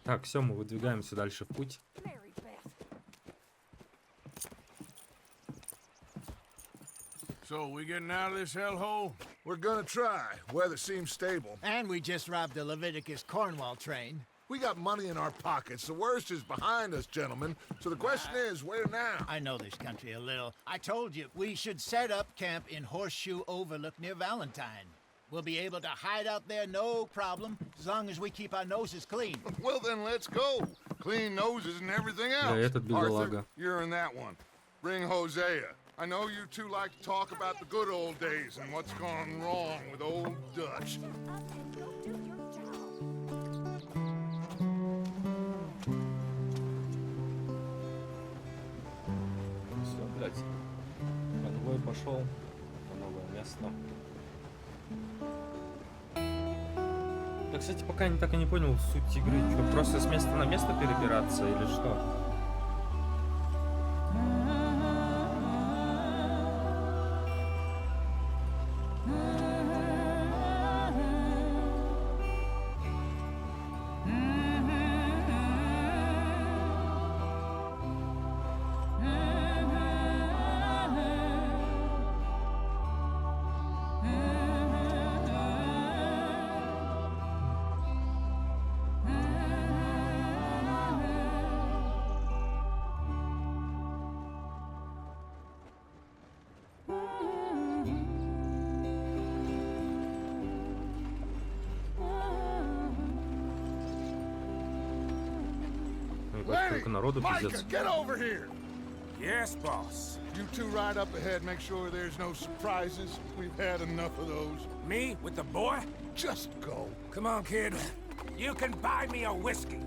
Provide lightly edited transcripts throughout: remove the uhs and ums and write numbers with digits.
Так, все, мы выдвигаемся дальше в путь. So, we getting out of this hellhole? We're gonna try. Weather seems stable. And we just robbed the Leviticus Cornwall train. We got money in our pockets. The worst is behind us, gentlemen. So the question is, where now? I know this country a little. I told you, we should set up camp in Horseshoe Overlook near Valentine. We'll be able to hide out there, no problem, as long as we keep our noses clean. Well, then let's go. Clean noses and everything else. Да, этот бедолага. Arthur, you're in that one. Bring Hosea. I know you two like to talk about the good old days and what's gone wrong with old Dutch. Все, блядь. Конвой пошел на новое место. Я, кстати, пока так и не понял суть игры. Что, просто с места на место перебираться или что? Народу пиздец. Get over here. Yes, boss. You two ride up ahead, make sure there's no surprises. We've had enough of those. Me with the boy? Just go. Come on, kid. You can buy me a whiskey.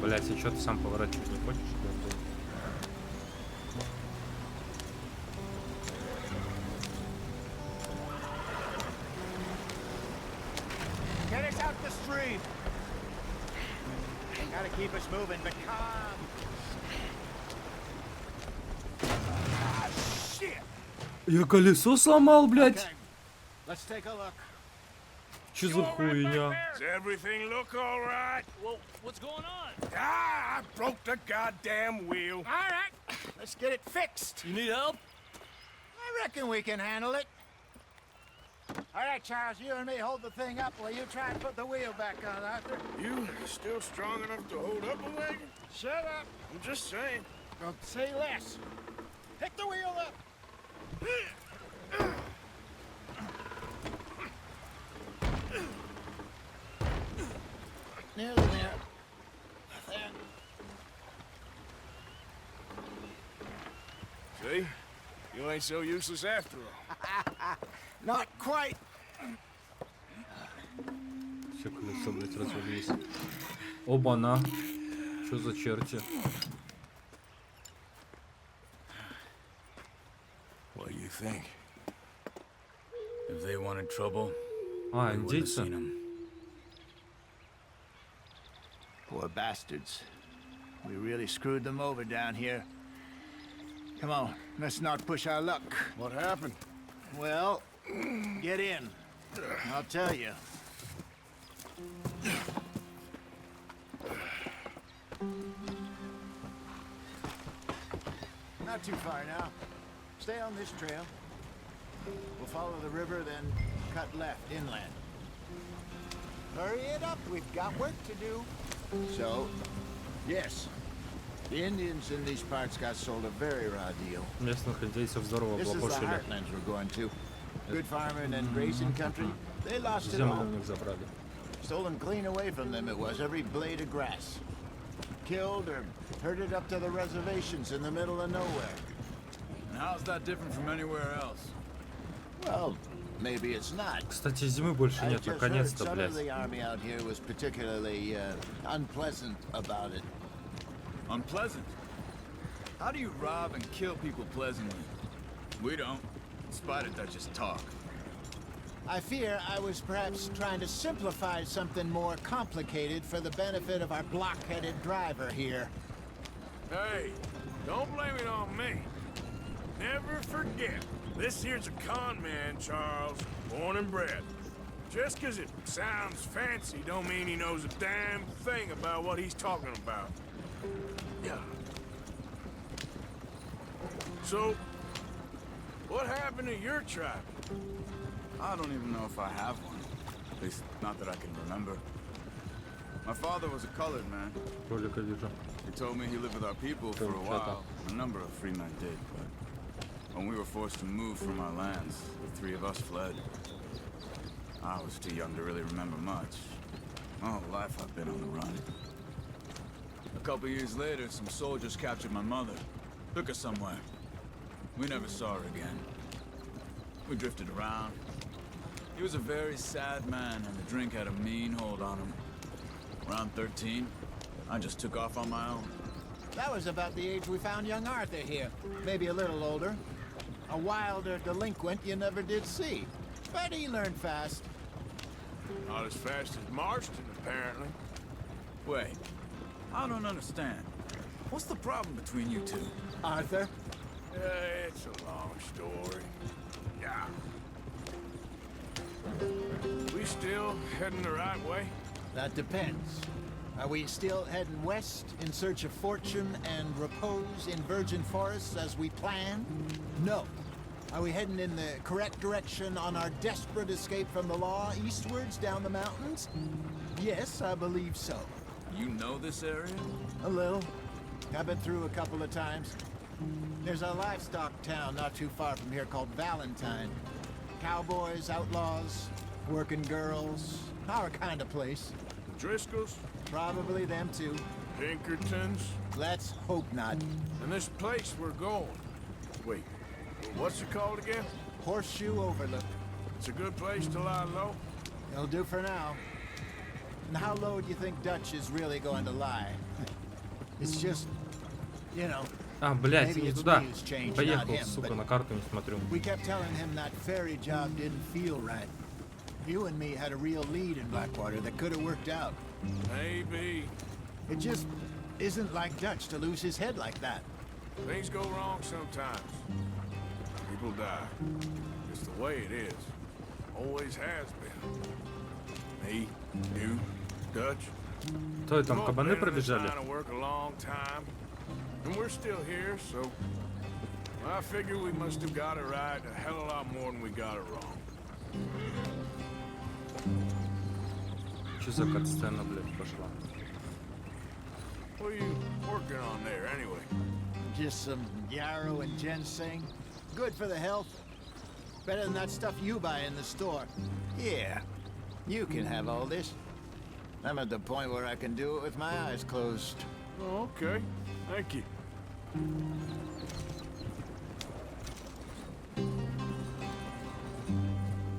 Блять, и что ты сам поворачивать не хочешь? Get us out the stream. Gotta keep us moving, but calm. Ah, shit! Я колесо сломал, блять. Okay, let's take a look. Че за хуйня? Does everything look all right? Well, what's going on? Ah, I broke the goddamn wheel. All right, let's get it fixed. You need help? I reckon we can handle it. All right, Charles, you and me hold the thing up while you try and put the wheel back on, Arthur. You still strong enough to hold up a wagon? Shut up. I'm just saying. Don't say less. Pick the wheel up. Nearly there. There. See? You ain't so useless after all. Not quite. Все колесо, блять, развалились. Оба-на. Что за черти? What do you think? If they wanted trouble, А, we wouldn't have seen индейцы? 'em. Poor bastards. We really screwed them over down here. Come on, let's not push our luck. What happened? Well, get in. I'll tell you. Not too far now. Stay on this trail. We'll follow the river, then cut left inland. Hurry it up, we've got work to do. So, yes, the Indians in these parts got sold a very raw deal. Местных индейцев здорово This is the облапошили. heartlands we're going to. Good farming and grazing country. They lost it Землю all. у них забрали. Stolen clean away from them it was, every blade of grass. Killed or herded up to the reservations in the middle of nowhere. And how's that different from anywhere else? Well, maybe it's not. Кстати, зимы больше I нет, just heard наконец-то, some of блядь. the army out here was particularly unpleasant about it. Unpleasant? How do you rob and kill people pleasantly? We don't, in spite of Dutch's talk. I fear I was perhaps trying to simplify something more complicated for the benefit of our block-headed driver here. Hey, don't blame it on me. Never forget, this here's a con man, Charles, born and bred. Just 'cause it sounds fancy don't mean he knows a damn thing about what he's talking about. Yeah. So, what happened to your tribe? I don't even know if I have one. At least, not that I can remember. My father was a colored man. Ролика вижу. He told me he lived with our people for a while. A number of free men did, but when we were forced to move from our lands, the three of us fled. I was too young to really remember much. My whole life I've been on the run. A couple years later, some soldiers captured my mother. Took her somewhere. We never saw her again. We drifted around. He was a very sad man, and the drink had a mean hold on him. Around 13, I just took off on my own. That was about the age we found young Arthur here. Maybe a little older. A wilder delinquent you never did see. But he learned fast. Not as fast as Marston, apparently. Wait, I don't understand. What's the problem between you two? Arthur? It's a long story. Yeah. We still heading the right way? That depends. Are we still heading west in search of fortune and repose in virgin forests as we planned? No. Are we heading in the correct direction on our desperate escape from the law eastwards down the mountains? Yes, I believe so. You know this area? A little. I've been through a couple of times. There's a livestock town not too far from here called Valentine. Cowboys, outlaws, working girls, our kind of place. Driscoll's? Probably them too. Pinkertons? Let's hope not. And this place we're going. Wait, what's it called again? Horseshoe Overlook. It's a good place to lie low? It'll do for now. And how low do you think Dutch is really going to lie? It's just, you know, А, блядь, maybe не it's туда. me who's changed, Поехал, not him, сука, but на карту не смотрю. we kept telling him that ferry job didn't feel right. You and me had a real lead in Blackwater that could have worked out. Maybe. It just isn't like Dutch to lose his head like that. Things go wrong sometimes. People die. It's the way it is. Always has been. Me, you, Dutch. То там We've all кабаны been in this пробежали. line of work a long time, and we're still here, so I figure we must have got it right a hell of a lot more than we got it wrong. Что за кат-сцена, блядь, пошла? What are you working on there, anyway? Just some yarrow and ginseng. Good for the health. Better than that stuff you buy in the store. Yeah, you can have all this. I'm at the point where I can do it with my eyes closed. Oh, okay. Thank you.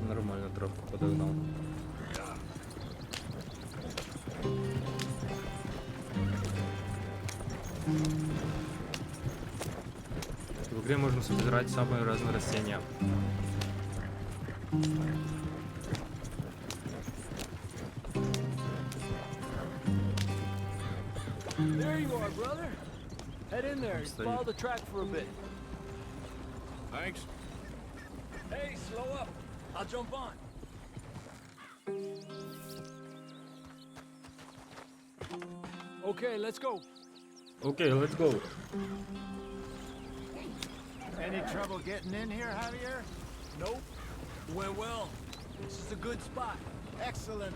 Нормально травку подогнал. В игре можно собирать самые разные растения. There you are, brother. Head in there and follow the track for a bit. Thanks. Hey, slow up. I'll jump on. Okay, let's go. Окей, let's go. Any trouble getting in here, Javier? Nope. Went well. This is a good spot. Excellent.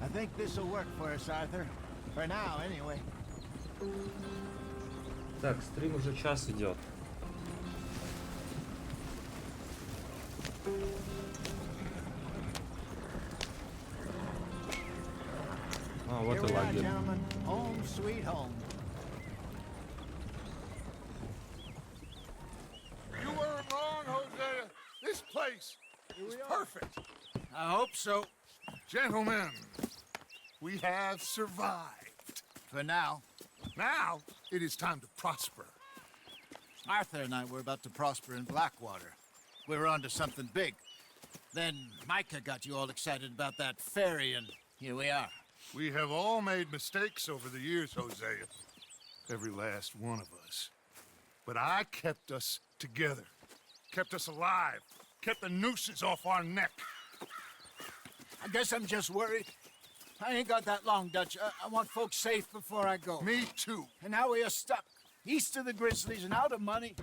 I think this will work for us, Arthur. For now, anyway. Так, стрим уже час идет. А, вот Here и we are, лагерь. gentlemen. Home sweet home. You weren't wrong, Hosea. This place is perfect. I hope so. Gentlemen, we have survived. For now. Now, it is time to prosper. Arthur and I were about to prosper in Blackwater. We were onto something big. Then Micah got you all excited about that ferry, and here we are. We have all made mistakes over the years, Hosea. Every last one of us. But I kept us together. Kept us alive. Kept the nooses off our neck. I guess I'm just worried. I ain't got that long, Dutch. I want folks safe before I go. Me too. And now we are stuck, east of the Grizzlies and out of money,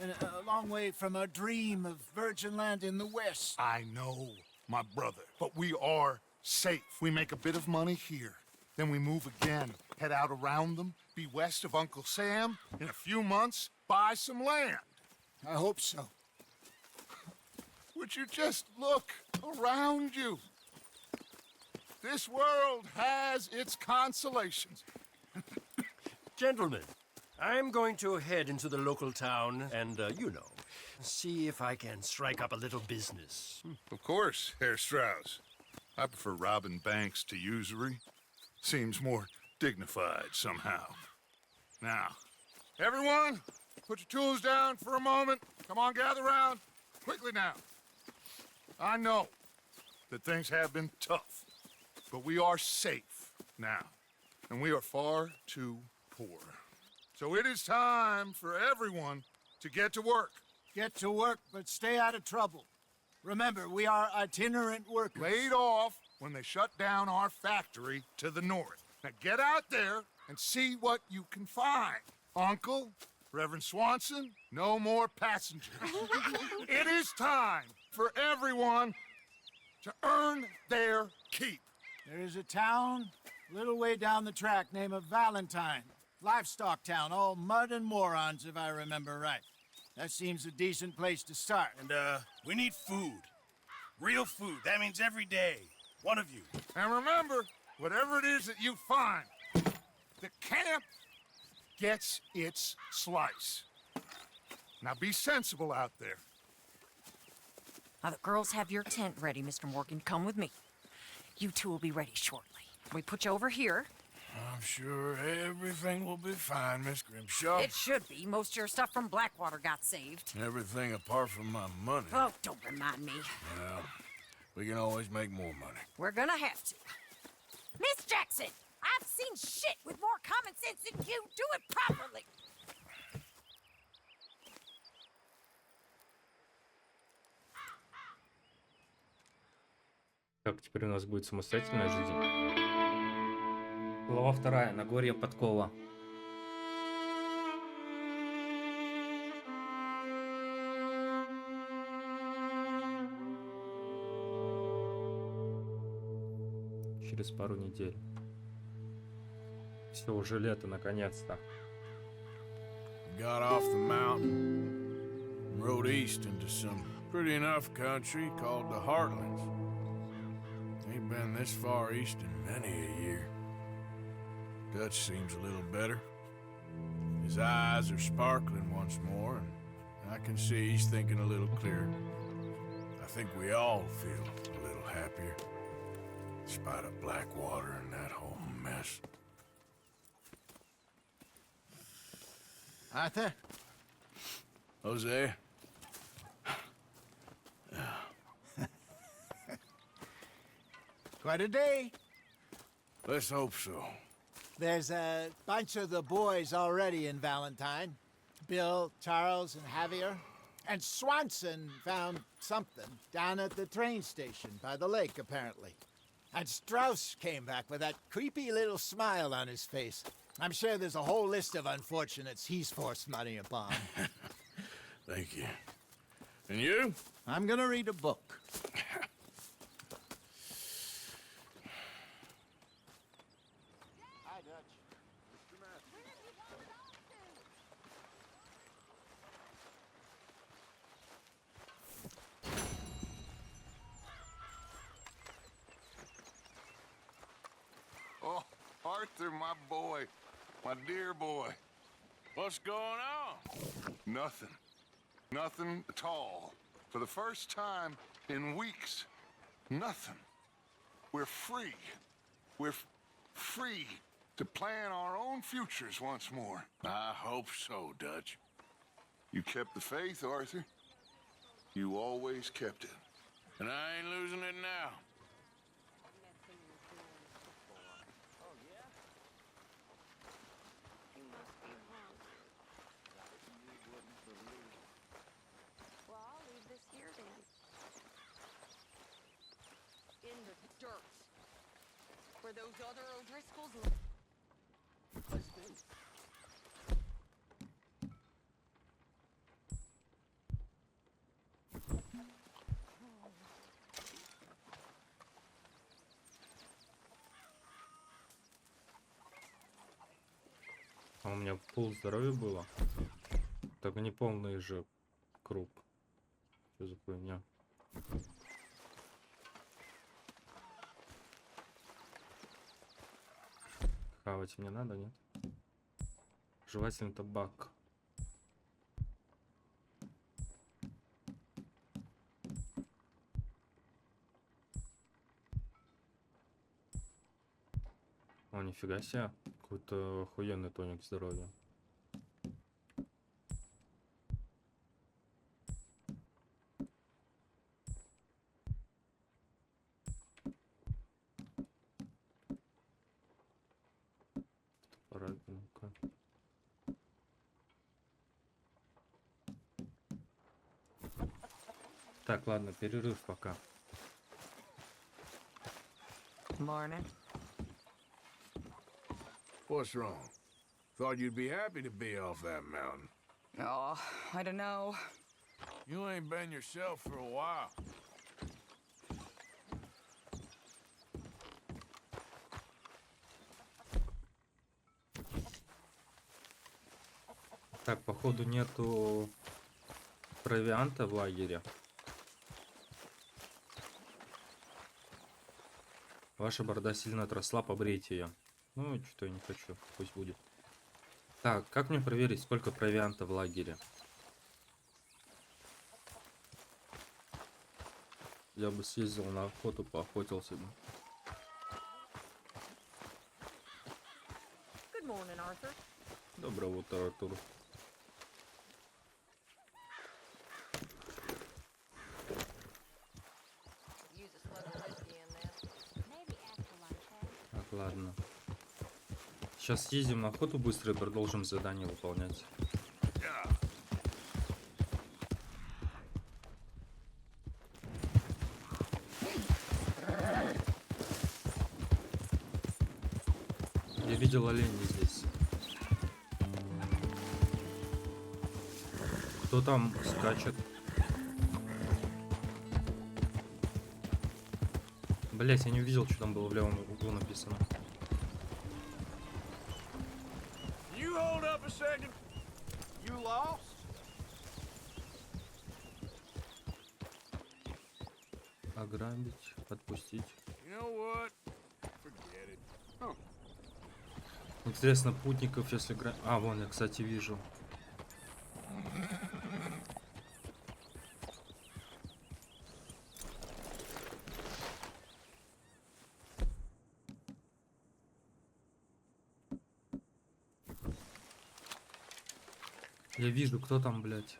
and a long way from our dream of virgin land in the west. I know, my brother, but we are safe. We make a bit of money here, then we move again, head out around them, be west of Uncle Sam, in a few months, buy some land. I hope so. Would you just look around you? This world has its consolations. Gentlemen, I'm going to head into the local town and, you know, see if I can strike up a little business. Of course, Herr Strauss. I prefer robbing banks to usury. Seems more dignified somehow. Now, everyone, put your tools down for a moment. Come on, gather round. Quickly now. I know that things have been tough, but we are safe now, and we are far too poor. So it is time for everyone to get to work. Get to work, but stay out of trouble. Remember, we are itinerant workers. Laid off when they shut down our factory to the north. Now get out there and see what you can find. Uncle, Reverend Swanson, no more passengers. It is time for everyone to earn their keep. There is a town a little way down the track named Valentine. Livestock town, all mud and morons, if I remember right. That seems a decent place to start. And, we need food. Real food. That means every day. One of you. And remember, whatever it is that you find, the camp gets its slice. Now be sensible out there. Now, the girls have your tent ready, Mr. Morgan. Come with me. You two will be ready shortly. We put you over here. I'm sure everything will be fine, Miss Grimshaw. It should be. Most of your stuff from Blackwater got saved. Everything apart from my money. Oh, don't remind me. Well, we can always make more money. We're gonna have to. Miss Jackson, I've seen shit with more common sense than you. Do it properly. Так, теперь у нас будет самостоятельная жизнь. Глава 2. Нагорье подкова. Через пару недель. Все, уже лето, наконец-то. Got off the mountain and rode east into some pretty enough country called the Heartlands. Ain't been this far east in many a year. Dutch seems a little better. His eyes are sparkling once more, and I can see he's thinking a little clearer. I think we all feel a little happier, in spite of Blackwater and that whole mess. Arthur? Jose? Quite a day. Let's hope so. There's a bunch of the boys already in Valentine. Bill, Charles, and Javier. And Swanson found something down at the train station by the lake, apparently. And Strauss came back with that creepy little smile on his face. I'm sure there's a whole list of unfortunates he's forced money upon. Thank you. And you? I'm gonna read a book. Hi, Dutch. Oh, Arthur, my boy. My dear boy. What's going on? Nothing. Nothing at all. For the first time in weeks. Nothing. We're free. We're free to plan our own futures once more. I hope so, Dutch. You kept the faith, Arthur. You always kept it. And I ain't losing it now. Well, I'll leave this here then. In the dirt. Where those other O'Driscolls live. А у меня пул здоровья было. Так не полный же круг. Что за хуйня? Хавать мне надо, нет? Жевательный табак. О, нифига себе. Какой-то охуенный тоник здоровья. Ну-ка. Так, ладно, перерыв пока. Morning. What's wrong? Thought you'd be happy to be off that mountain. Oh, I don't know. You ain't been yourself for a while. Так, походу нету провианта в лагере. Ваша борода сильно отросла, побрейте ее. Ну, что-то я не хочу, пусть будет. Так, как мне проверить, сколько провианта в лагере? Я бы съездил на охоту, поохотился бы. Good morning, Arthur. Доброе утро, Артур. Так, ладно. Сейчас съездим на охоту быстро и продолжим задание выполнять. Я видел оленей здесь. Кто там скачет? Блять, я не увидел, что там было в левом углу написано. You hold up a second. You lost? Ограбить, отпустить. You know what? Forget it. Oh. Интересно, путников, если грабить... А, вон, я, кстати, вижу. Я вижу, кто там, блядь.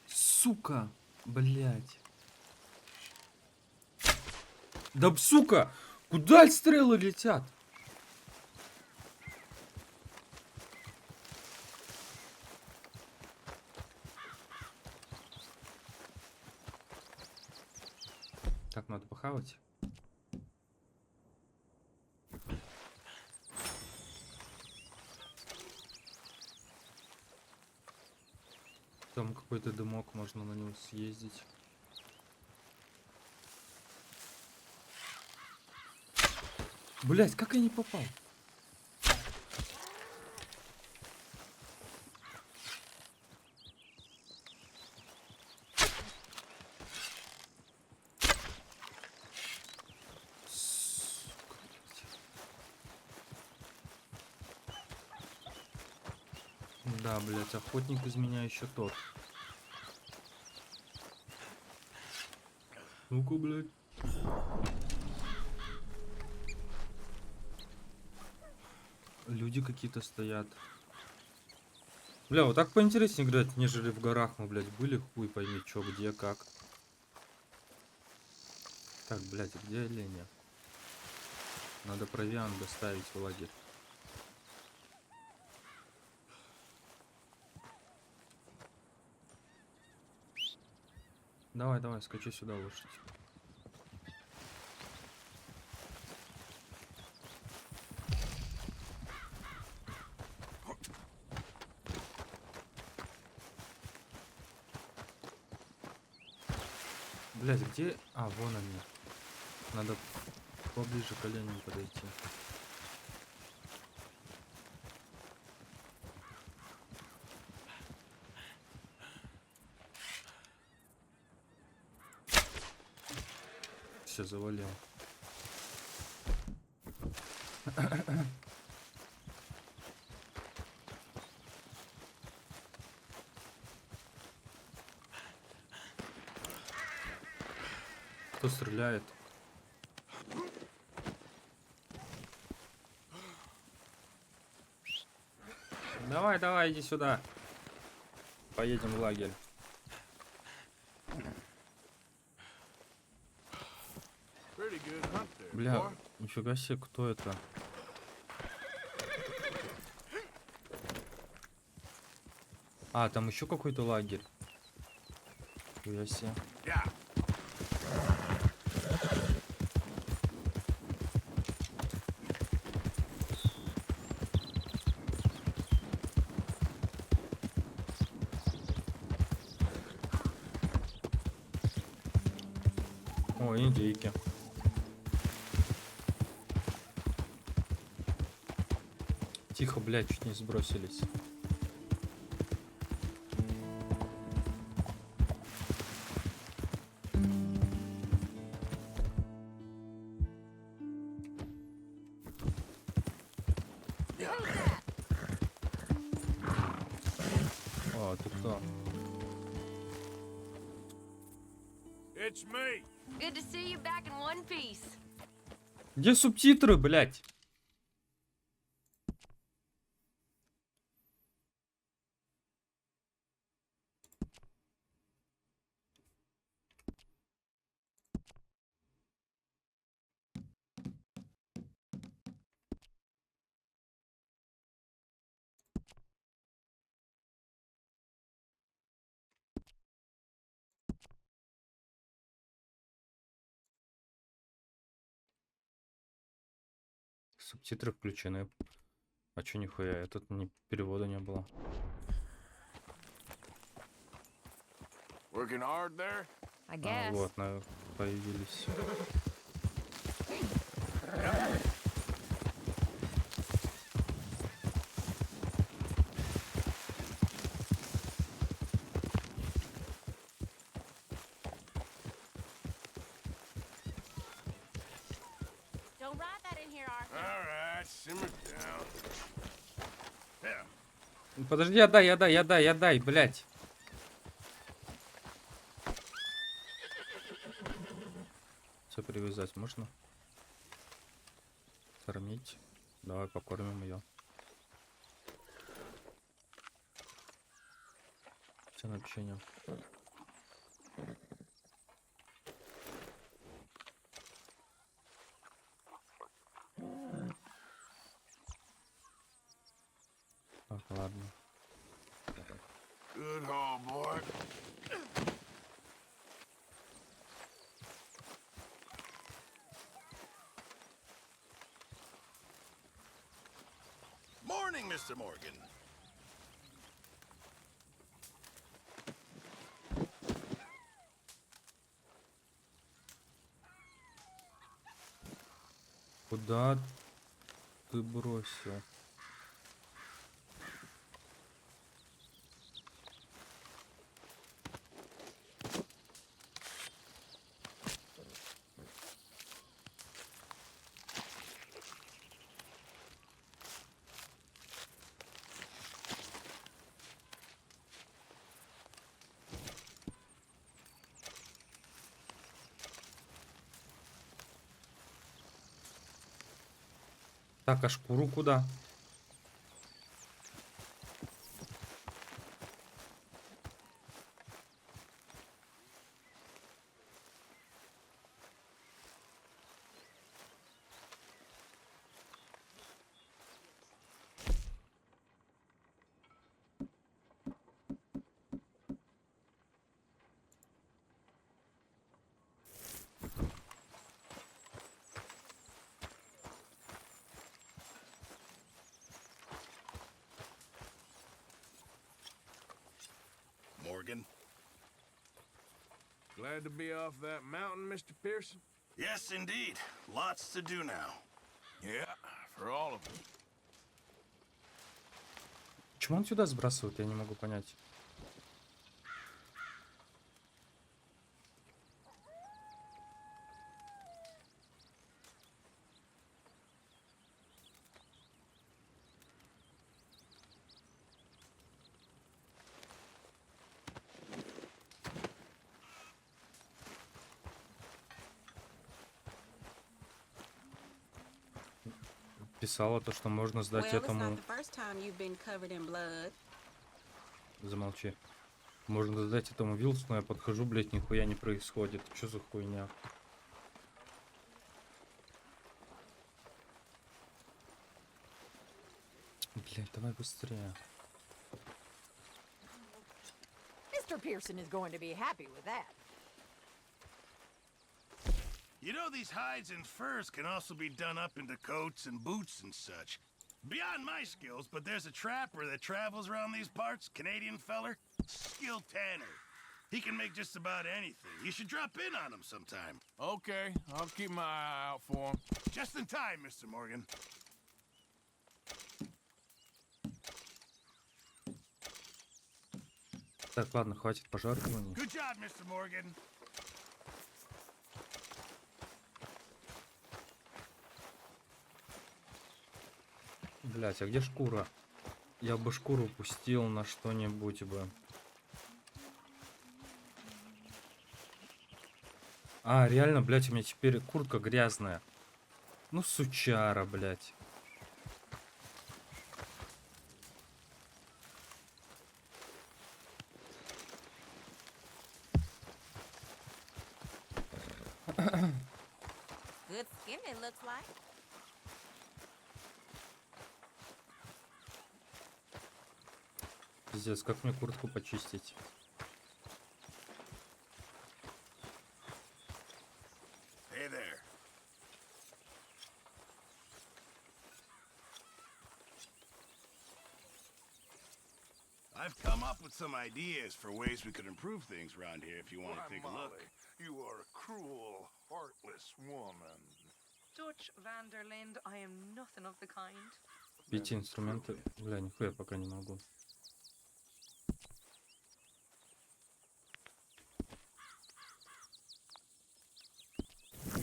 Сука, блядь. Да, сука, куда стрелы летят? Так, надо похавать. Там какой-то дымок, можно на него съездить. Блять, как я не попал? Да, блядь, охотник из меня еще тот. Ну-ка, блядь. Люди какие-то стоят. Бля, вот так поинтереснее играть, нежели в горах мы, блядь, были. Хуй пойми, чё, где, как. Так, блядь, а где оленя? Надо провиант доставить в лагерь. Давай, давай, скачи сюда лошадь. Блять, где? А, вон они. Надо поближе к оленям подойти. Все, завалил. Кто стреляет? Давай, давай, иди сюда. Поедем в лагерь. Бля, нифига себе, кто это? А, там еще какой-то лагерь. Нифига себе. О, индейки. Тихо, блядь, чуть не сбросились. О, ты кто? It's me. Good to see you back in one piece. Где субтитры, блядь? Субтитры включены. А чё нихуя? Тут не перевода не было. Working hard there? I А, guess. вот, появились. Don't write that in here, Arthur. All right, simmer down. Yeah. Подожди, я дай, блядь. Все привязать можно? Кормить. Давай покормим ее. Все на общение. Так, ладно. Good haul, boy. Morning, Mr. Morgan. Куда ты бросил? Так, а шкуру куда? Morgan. Glad to be off that mountain, Mr. Pearson? Yes, indeed. Lots to do now. Yeah, for all of us. Почему он сюда сбрасывает, я не могу понять. Писала то, что можно сдать этому... Замолчи. Можно сдать этому Вилсону, я подхожу, блять, нихуя не происходит. Что за хуйня? Блять, давай быстрее. Mr. Pearson is going to be happy with that. You know, these hides and furs can also be done up into coats and boots and such. Beyond my skills, but there's a trapper that travels around these parts, Canadian feller, skilled tanner. He can make just about anything. You should drop in on him sometime. Okay, I'll keep my eye out for him. Just in time, Mr. Morgan. Так, ладно, хватит пожертвований. Good job, Mr. Morgan. Блять, а где шкура? Я бы шкуру пустил на что-нибудь бы. А, реально, блять, у меня теперь куртка грязная. Ну, сучара, блять. Good skin, it looks like. Пиздец, как мне куртку почистить? Hey there. I've come up with some ideas for ways we could improve things around here if you want to take a look. You are a cruel, heartless woman. Dutch van der Linde, I am nothing of the kind. Пить инструменты. Бля, нихуя пока не могу.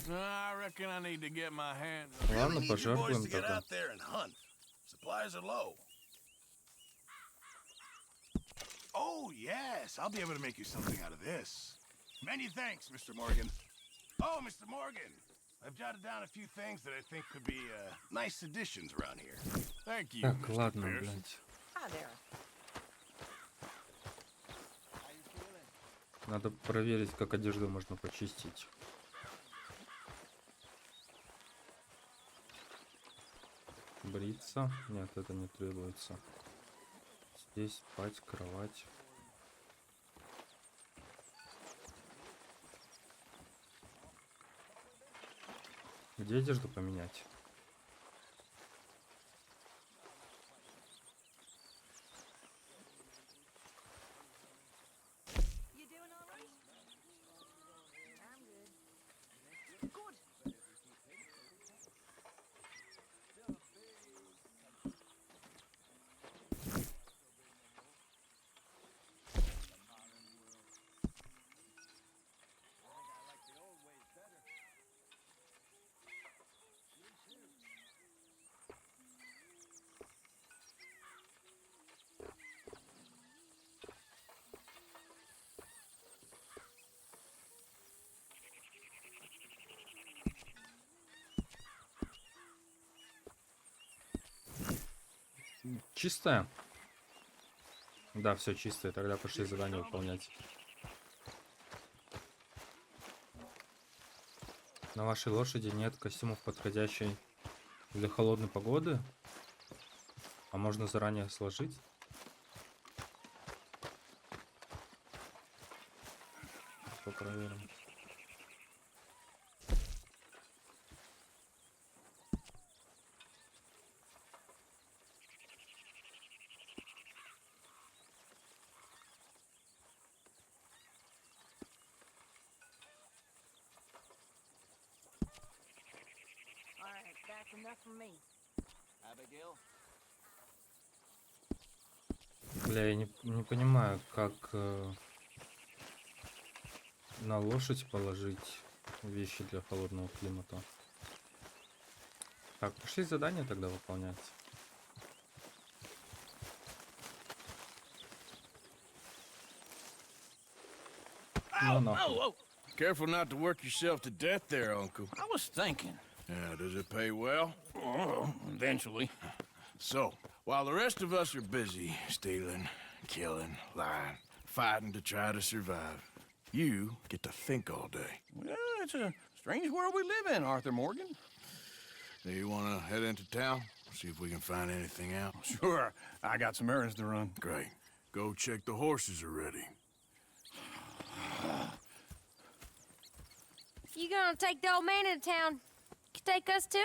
I reckon I need to get my hands. Ладно, пожертвуем тогда. Supplies are low. Oh, yes, I'll be able to make you something out of this. Many thanks, Mr. Morgan. Oh, Mr. Morgan, I've jotted down a few things that I think could be nice additions around here. Thank you, Так, Mr. ладно, Pearson. блядь. Hi there. Надо проверить, как одежду можно почистить. Бриться? Нет, это не требуется. Здесь спать, кровать. Где одежду поменять? чистое? Да, все чистое. Тогда пошли задание выполнять. На вашей лошади нет костюмов, подходящей для холодной погоды. А можно заранее сложить? Проверим. Бля, я не понимаю, как на лошадь положить вещи для холодного климата. Так, пошли задание тогда выполнять. Ну, нахуй. Careful not to work yourself to death there, Uncle. I was thinking. Yeah, does it pay well? Oh, eventually. So, while the rest of us are busy stealing, killing, lying, fighting to try to survive, you get to think all day. Well, it's a strange world we live in, Arthur Morgan. Do you want to head into town? See if we can find anything out? Sure, I got some errands to run. Great. Go check the horses are ready. You gonna take the old man into town? You take us too?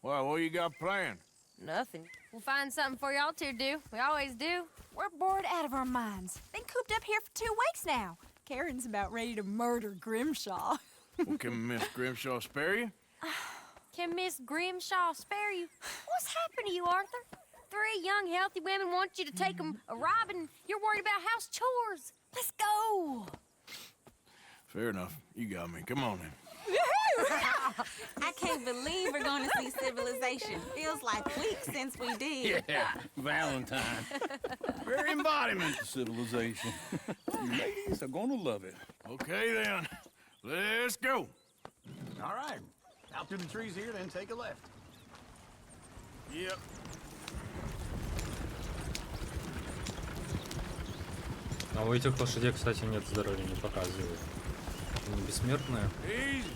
Well, what you got planned? Nothing. We'll find something for y'all to do. We always do. We're bored out of our minds. Been cooped up here for 2 weeks now. Karen's about ready to murder Grimshaw. Well, can Miss Grimshaw spare you? Can Miss Grimshaw spare you? What's happened to you, Arthur? 3 young, healthy women want you to take them a robbing. You're worried about house chores. Let's go. Fair enough. You got me. Come on then. I can't believe we're going to see civilization. Feels like weeks since we did. Yeah, Valentine. Very embodiment of civilization. You ladies are gonna love it. Okay then. Let's go. All right. Out through the trees here, then take a left. Yep. А у этих лошадей, кстати, нет здоровья, не показывают. Они бессмертные. Easy.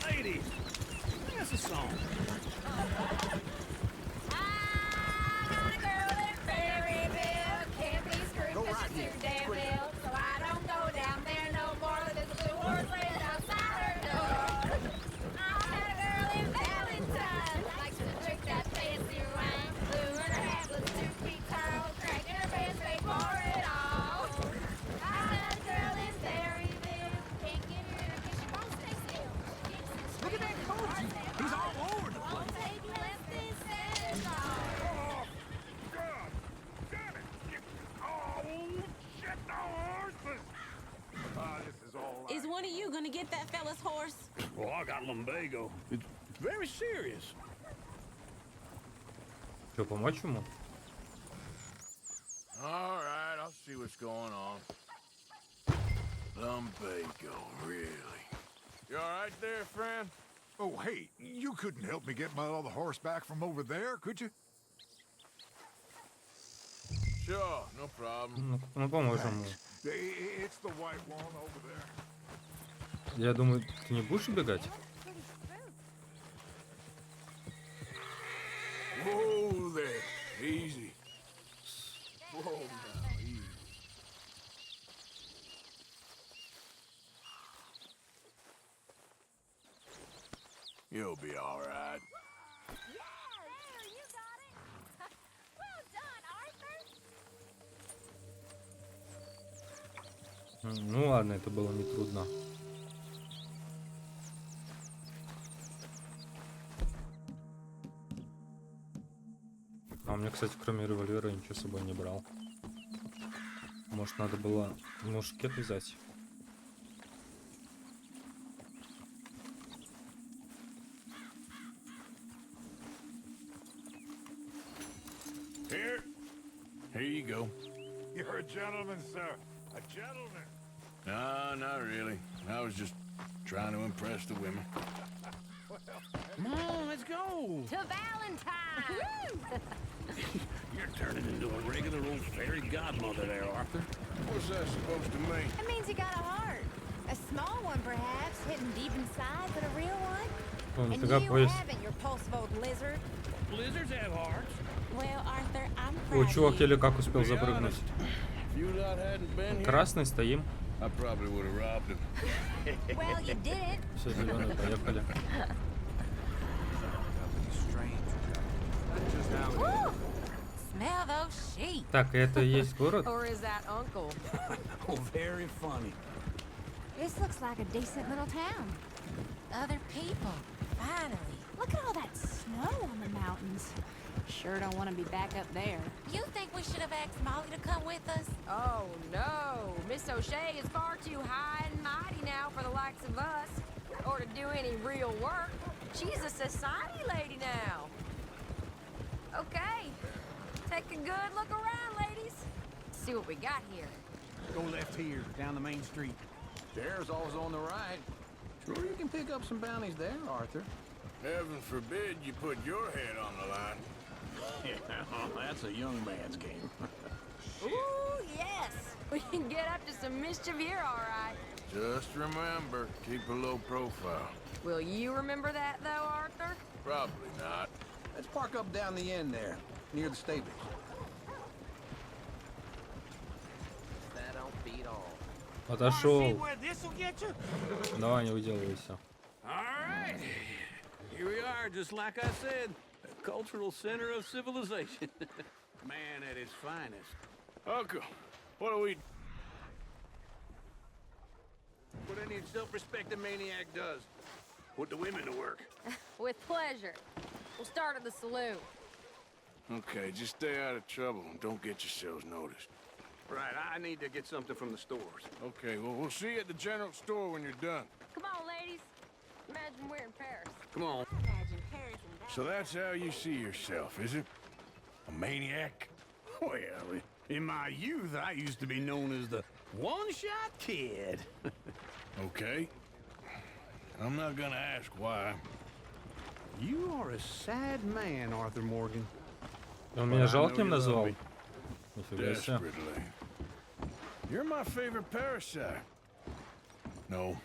Ladies, sing us a song. Is one of you gonna get that fella's horse? Well, I got lumbago. It's very serious. Что, помочь ему? All right, I'll see what's going on. Lumbago, really? You all right there, friend? Oh, hey, you couldn't help me get my other horse back from over there, could you? Sure, no problem. Ну, поможем ему. It's the white one over there. Я думаю, ты не будешь убегать? Whoa there, easy. Whoa now, easy. You'll be all right. Ну ладно, это было нетрудно. А у меня, кстати, кроме револьвера ничего с собой не брал. Может, надо было мушкет взять? Here you go. You're a gentleman, sir. A gentleman. No, not really. I was just trying to impress the women. Come on, let's go. To Valentine! You're turning into a regular old fairy godmother there, Arthur. What's that supposed to mean? It means you got a heart. A small one, perhaps, hidden deep inside, but a real one. And you haven't, your pulsive old lizard. Lizards have hearts. Well, Arthur, I'm О, proud чувак of you. еле как успел запрыгнуть. If you lot hadn't been here, Красный, стоим. I probably would have robbed him. Well, you did it. Все, зеленый, поехали. Woo! Smell those sheep. Так, это и есть город? Or is that uncle? Oh, very funny. This looks like a decent little town. Other people. Finally. Look at all that snow on the mountains. Sure don't want to be back up there. You think we should have asked Molly to come with us? Oh, no. Miss O'Shea is far too high and mighty now for the likes of us. Or to do any real work. She's a society lady now. Okay. Take a good look around, ladies. See what we got here. Go left here, down the main street. There's always on the right. Sure you can pick up some bounties there, Arthur. Heaven forbid you put your head on the line. Yeah, that's a young man's game. Ooh, yes. We can get up to some mischief here, all right. Just remember, keep a low profile. Will you remember that, though, Arthur? Probably not. Let's park up down the end there, near the stables. That don't beat all. Отошел. Where this'll get you? Давай, не выделывайся. All right. Here we are, just like I said. A cultural center of civilization. Man at his finest. Uncle, what do we... What any self-respecting maniac does. Put the women to work. With pleasure. We'll start at the saloon. Okay, just stay out of trouble and don't get yourselves noticed. Right, I need to get something from the stores. Okay, well, we'll see you at the general store when you're done. Come on, ladies. Imagine we're in Paris. Come on. Imagine Paris and that. So that's how you see yourself, is it? A maniac? Well, in my youth, I used to be known as the one-shot kid. Okay. I'm not gonna ask why. You are a sad man, Arthur Morgan. Он меня жалким назвал? Нифига себе. Desperately. You're my favorite parasite. No.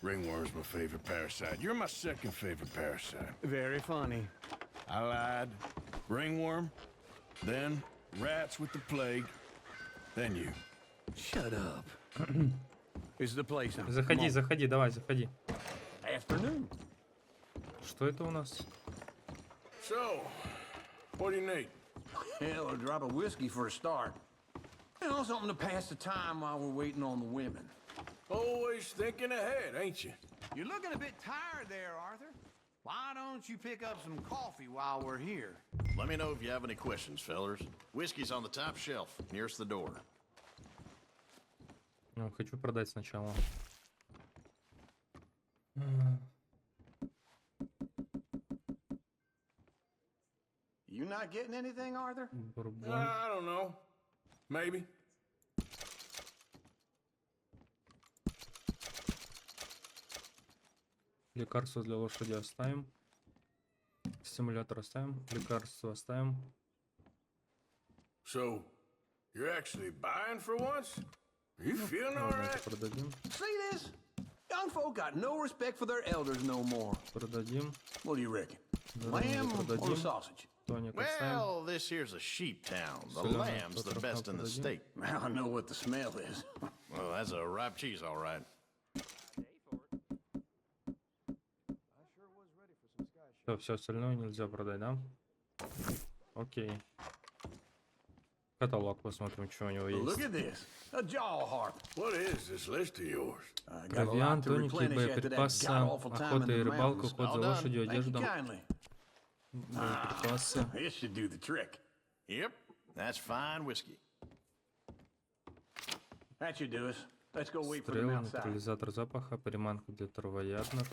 Ringworm's my favorite parasite. You're my second favorite parasite. Very funny. I lied. Ringworm. Then rats with the plague. Then you. Shut up. Is the place on? Заходи, заходи, давай, заходи. Afternoon. Что это у нас? So, what do you need? Hell, a drop of whiskey for a start. You know, something to pass the time while we're waiting on the women. Always thinking ahead, ain't you? You're looking a bit tired there, Arthur. Why don't you pick up some coffee while we're here? Let me know if you have any questions, fellers. Whiskey's on the top shelf, nearest the door. Ну, хочу продать сначала. You not getting anything, Arthur? Бурбон. I don't know. Maybe. Лекарство для лошади оставим. Стимулятор оставим. Лекарство оставим. So, you're actually buying for once? Are you feeling all Ладно, это right? продадим. See this? Young folk got no respect for their elders no more. Продадим. What do you reckon? Здоровье Lamb or продадим. sausage? Тоник оставим. Well, this here's a sheep town. The Соленое lamb's the best in the продадим. state. I know what the smell is. Well, that's a ripe cheese, all right. Все остальное нельзя продать, да? Окей. Каталог посмотрим, что у него Look есть. at this. A jaw harp. What is this list of yours? Провиант, тоники, боеприпасы, охота и рыбалка, уход за лошадью, одежда, боеприпасы. This should do the trick. Yep, that's fine whiskey. That should do us. Let's go wait for them Стрелы, outside. нейтрализатор запаха, приманка для травоядных,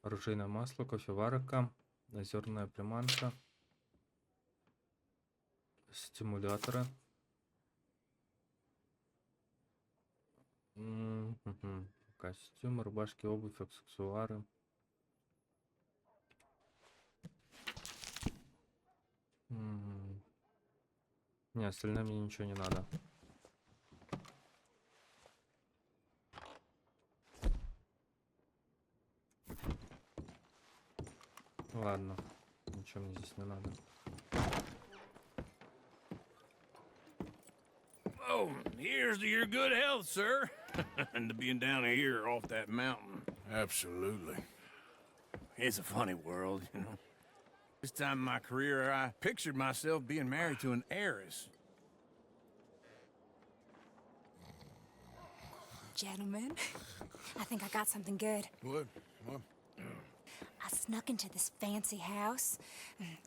оружейное масло, кофеварка, озерная приманка, стимуляторы. Костюм, рубашки, обувь, аксессуары. Не, остальное мне ничего не надо. Ладно, ничего мне здесь не надо. Oh, here's to your good health, sir. And to being down here off that mountain. Absolutely. It's a funny world, you know. This time in my career, I pictured myself being married to an heiress. Gentlemen, I think I got something good. What? I snuck into this fancy house,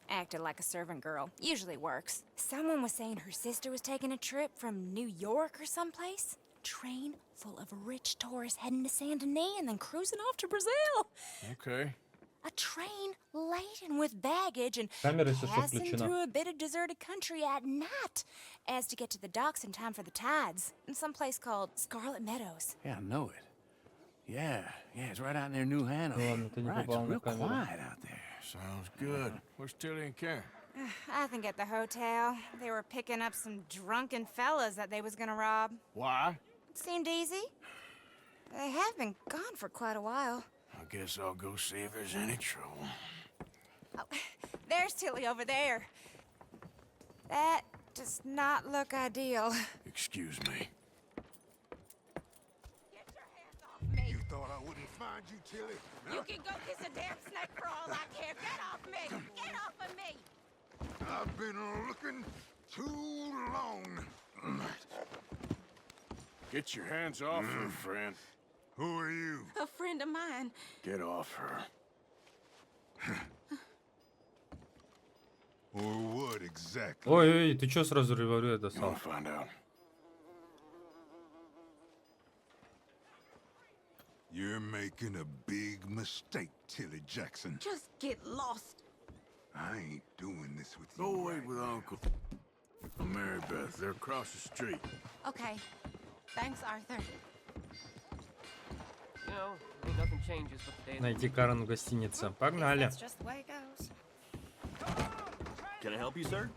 acted like a servant girl. Usually works. Someone was saying her sister was taking a trip from New York or someplace. Train full of rich tourists heading to Saint Denis and then cruising off to Brazil. Okay. A train laden with baggage and Камера, если что, passing включена. through a bit of deserted country at night, as to get to the docks in time for the tides, in some place called Scarlet Meadows. Yeah, I know it. Yeah, it's right out near New Hanover. Ладно, ты не Right, it's попал на real камеру. quiet out there. Sounds good. Where's Tilly and Karen? I think at the hotel, they were picking up some drunken fellas that they was gonna rob. Why? It seemed easy. They have been gone for quite a while. I guess I'll go see if there's any trouble. Oh, there's Tilly over there. That does not look ideal. Excuse me. Get your hands off me. You thought I wouldn't find you, Tilly? You can go kiss a damn snake for all I care. Get off me! Get off of me! I've been looking too long. Get your hands off her, friend. Who are you? A friend of mine. Get off her. Or what exactly? Ой, ты чё сразу револьвер You'll достал? find out. You're making a big mistake, Tilly Jackson. Just get lost. I ain't doing this with you. Go away right with now. Uncle. Mary Beth, they're across the street. Okay. Thanks, Arthur. You know, ain't nothing changes but the day. Найти Карен в гостинице. Погнали. That's just the way it goes. Can I help you, sir?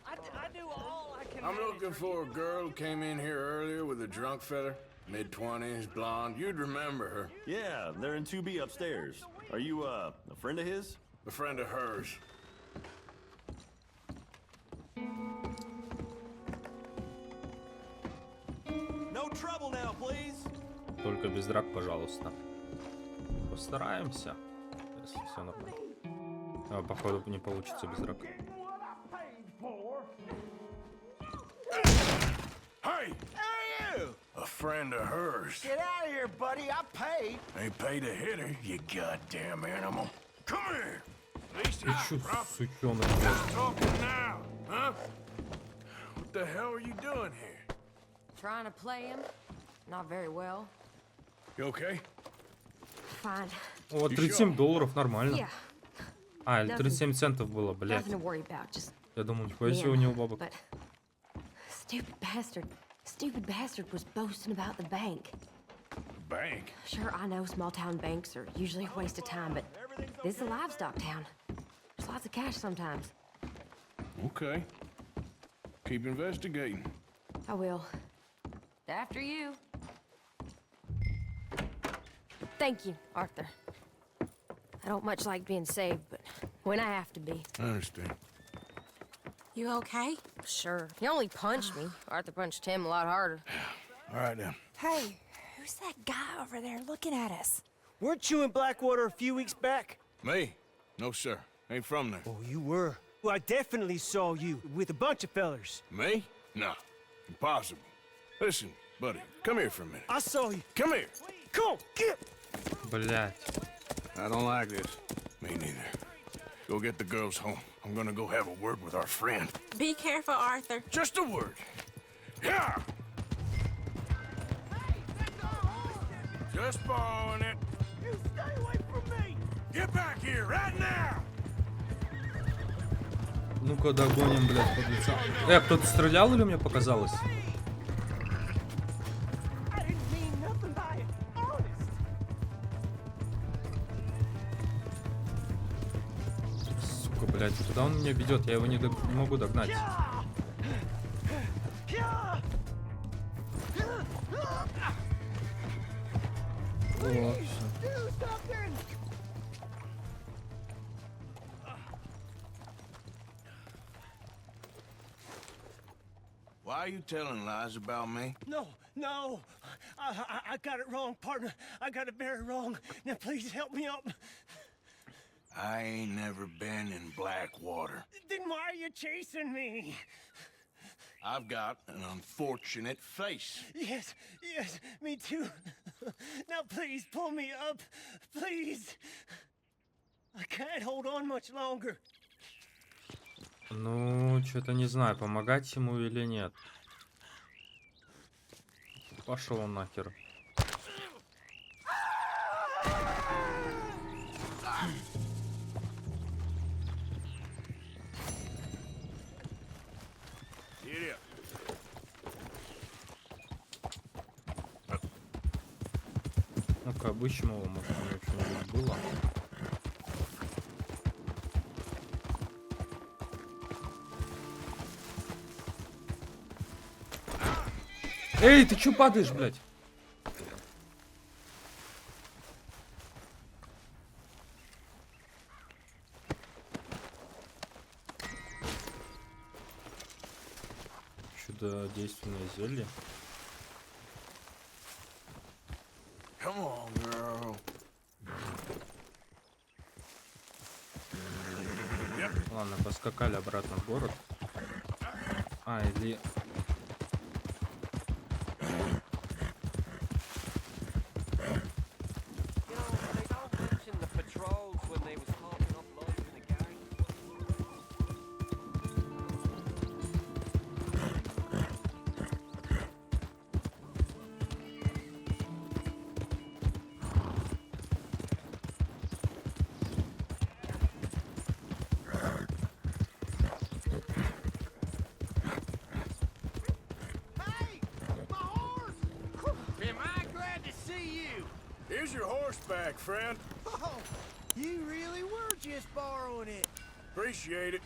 I do all I can. I'm looking for a girl who came in here earlier with a drunk fella. Mid-20s, blonde. You'd remember her. Yeah, they're in 2B upstairs. Are you, a friend of his? A friend of hers. No trouble now, please. Только без драк, пожалуйста. Постараемся. Если все нормально. А, походу не получится без драк. Hey! A friend of hers. Get out of here, buddy. I paid. Ain't paid to hit her, you goddamn animal. Come here. At least Ты чё, сучёнок? talking now, huh? What the hell are you doing here? Trying to play him? Not very well. You okay? Fine. О, 37 долларов, нормально. Yeah, А, или 37 центов было, блядь. nothing to worry about. Just Я думаю, нихуя себе у него бабок. but stupid bastard was boasting about the bank. Bank? Sure, I know small town banks are usually a waste of time, but this is a livestock town. There's lots of cash sometimes. Okay. Keep investigating. I will. After you. Thank you, Arthur. I don't much like being saved, but when I have to be. I understand. You okay? Sure. He only punched me. Arthur punched him a lot harder. All right, then. Hey, who's that guy over there looking at us? Weren't you in Blackwater a few weeks back? Me? No, sir. Ain't from there. Oh, you were. Well, I definitely saw you with a bunch of fellers. Me? No. Impossible. Listen, buddy, come here for a minute. I saw you. Come here. Come on, get. Блядь. I don't like this. Me neither. Go get the girls home. I'm gonna go have a word with our friend. Be careful, Arthur. Just a word. Yeah! Just borrowing it. You stay away from me. Get back here right now! Ну-ка догоним, блядь, под лица. Кто-то стрелял или мне показалось? I didn't mean nothing by it. Honest. Сука, Сука, блядь, куда он меня ведет? Я его не могу догнать. О, всё. Why are you telling lies about me? No, no. I got it wrong, partner. I got it very wrong. Now please help me up. I ain't never been in Blackwater. Then why are you chasing me? I've got an unfortunate face. Yes, yes, me too. Now please pull me up. Please. I can't hold on much longer. Ну, что-то не знаю, помогать ему или нет. Пошел он нахер. Ну-ка, обыщем его, может, у него что-нибудь было. Эй, ты чё падаешь, блядь? Чудодейственное зелье. Come on, girl. Ладно, поскакали обратно в город. А, или... Here's your horse back, friend. Oh, you really were just borrowing it. Appreciate it.